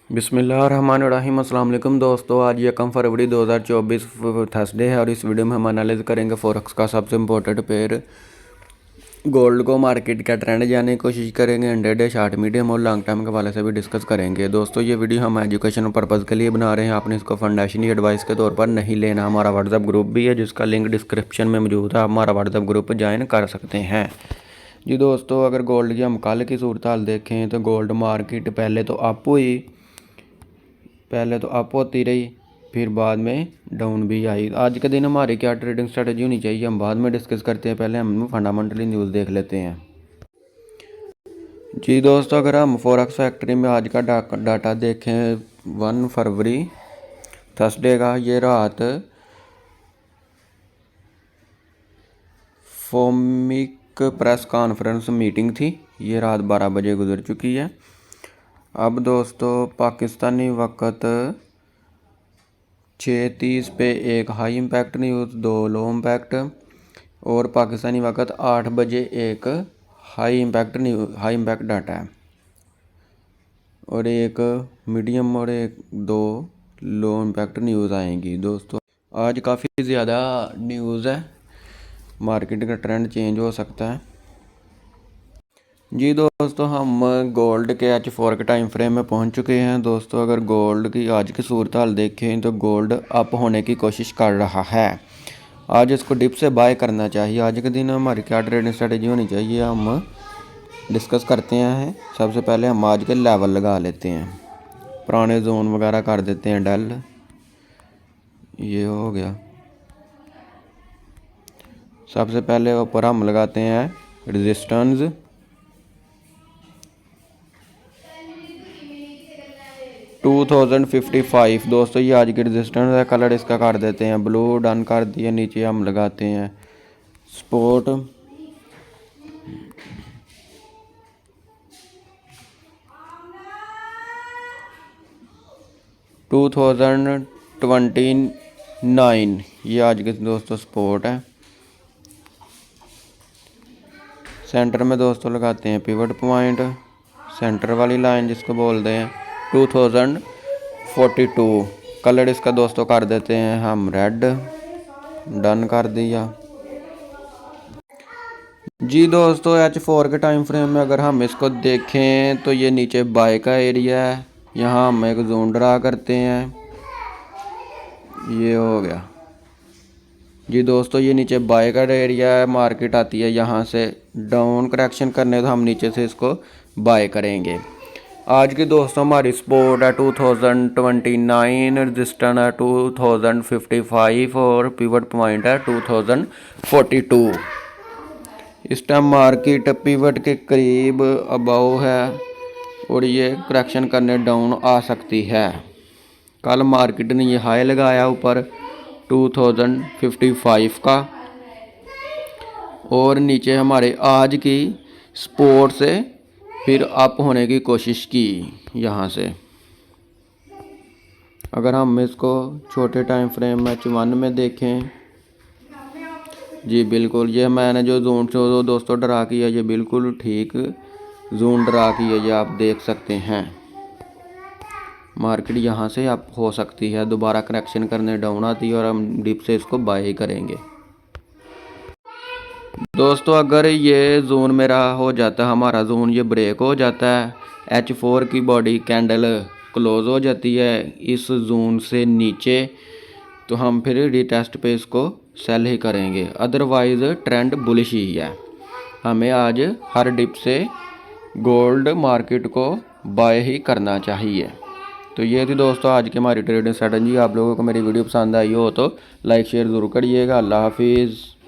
बिस्मिल्लाहिर्रहमानिर्रहीम। अस्सलाम वालेकुम दोस्तों, आज 1 फरवरी 2024 थर्सडे है और इस वीडियो में हम एनालाइज करेंगे फॉरेक्स का सबसे इम्पोर्टेंट पेयर गोल्ड को। मार्केट का ट्रेंड जानने की कोशिश करेंगे। 100 डे, शॉर्ट, मीडियम और लॉन्ग टर्म के हवाले से भी डिस्कस करेंगे। दोस्तों ये वीडियो हम एजुकेशन पर्पज़ के लिए बना रहे हैं, आपने इसको फंडेशनली एडवाइस के तौर पर नहीं लेना। हमारा व्हाट्सअप ग्रुप भी है जिसका लिंक डिस्क्रिप्शन में मौजूद है, आप हमारा व्हाट्सअप ग्रुप ज्वाइन कर सकते हैं। जी दोस्तों, अगर गोल्ड की हम कल की सूरत हाल देखें तो गोल्ड मार्केट पहले तो अप होती रही, फिर बाद में डाउन भी आई। आज के दिन हमारी क्या ट्रेडिंग स्ट्रेटजी होनी चाहिए हम बाद में डिस्कस करते हैं, पहले हम फंडामेंटली न्यूज़ देख लेते हैं। जी दोस्तों, अगर हम फॉरेक्स फैक्ट्री में आज का डाटा देखें 1 फरवरी थर्सडे का, ये रात फोमिक प्रेस कॉन्फ्रेंस मीटिंग थी, ये रात 12 बजे गुजर चुकी है। अब दोस्तों पाकिस्तानी वक्त 6:30 पे एक high impact news, 2 low impact, और पाकिस्तानी वक्त 8 बजे एक हाई इम्पैक्ट डाटा है, और एक मीडियम और 2 लो इम्पैक्ट न्यूज़ आएंगी। दोस्तों आज काफ़ी ज़्यादा न्यूज़ है, मार्केट का ट्रेंड चेंज हो सकता है। जी दोस्तों, हम गोल्ड के H4 के टाइम फ्रेम में पहुंच चुके हैं। दोस्तों अगर गोल्ड की आज की सूरत हाल देखें तो गोल्ड अप होने की कोशिश कर रहा है। आज इसको डिप से बाय करना चाहिए। आज के दिन हमारी क्या ट्रेडिंग स्ट्रेटजी होनी चाहिए हम डिस्कस करते हैं। सबसे पहले हम आज के लेवल लगा लेते हैं, पुराने जोन वगैरह कर देते हैं डल, ये हो गया। सबसे पहले ऊपर हम लगाते हैं रेजिस्टेंस 2055। दोस्तों ये आज की रेजिस्टेंस है, कलर इसका कर देते हैं ब्लू, डन कर दिया। नीचे हम लगाते हैं सपोर्ट 2029, ये आज के दोस्तों सपोर्ट है। सेंटर में दोस्तों लगाते हैं पिवट पॉइंट, सेंटर वाली लाइन जिसको बोलते हैं 2042। कलर इसका दोस्तों कर देते हैं हम रेड, डन कर दिया। जी दोस्तों H4 के टाइम फ्रेम में अगर हम इसको देखें तो ये नीचे बाय का एरिया है, यहाँ हम एक जोन ड्रा करते हैं, ये हो गया। जी दोस्तों ये नीचे बाय का एरिया है, मार्केट आती है यहाँ से डाउन करेक्शन करने, तो हम नीचे से इसको बाय करेंगे। आज की दोस्तों हमारी सपोर्ट है 2029, रजिस्टेंस है 2055 और पिवट पॉइंट है 2042। इस टाइम मार्केट पिवट के करीब अबाव है और ये करेक्शन करने डाउन आ सकती है। कल मार्केट ने ये हाई लगाया ऊपर 2055 का, और नीचे हमारे आज की सपोर्ट से फिर अप होने की कोशिश की यहाँ से। अगर हम इसको छोटे टाइम फ्रेम में H1 में देखें, जी बिल्कुल ये मैंने जो जोन से दोस्तों ड्रा किया, ये बिल्कुल ठीक जोन ड्रा किया, ये आप देख सकते हैं। मार्केट यहाँ से अप हो सकती है, दोबारा करेक्शन करने डाउन आती है और हम डिप से इसको बाय करेंगे। दोस्तों अगर ये जोन मेरा हो जाता है, हमारा जोन ये ब्रेक हो जाता है, H4 की बॉडी कैंडल क्लोज हो जाती है इस जोन से नीचे, तो हम फिर रीटेस्ट पे इसको सेल ही करेंगे। अदरवाइज़ ट्रेंड बुलिश ही है। हमें आज हर डिप से गोल्ड मार्केट को बाय ही करना चाहिए। तो ये थी दोस्तों आज की हमारी ट्रेडिंग स्ट्रेटजी। आप लोगों को मेरी वीडियो पसंद आई हो तो लाइक शेयर ज़रूर करिएगा। अल्लाह हाफिज़।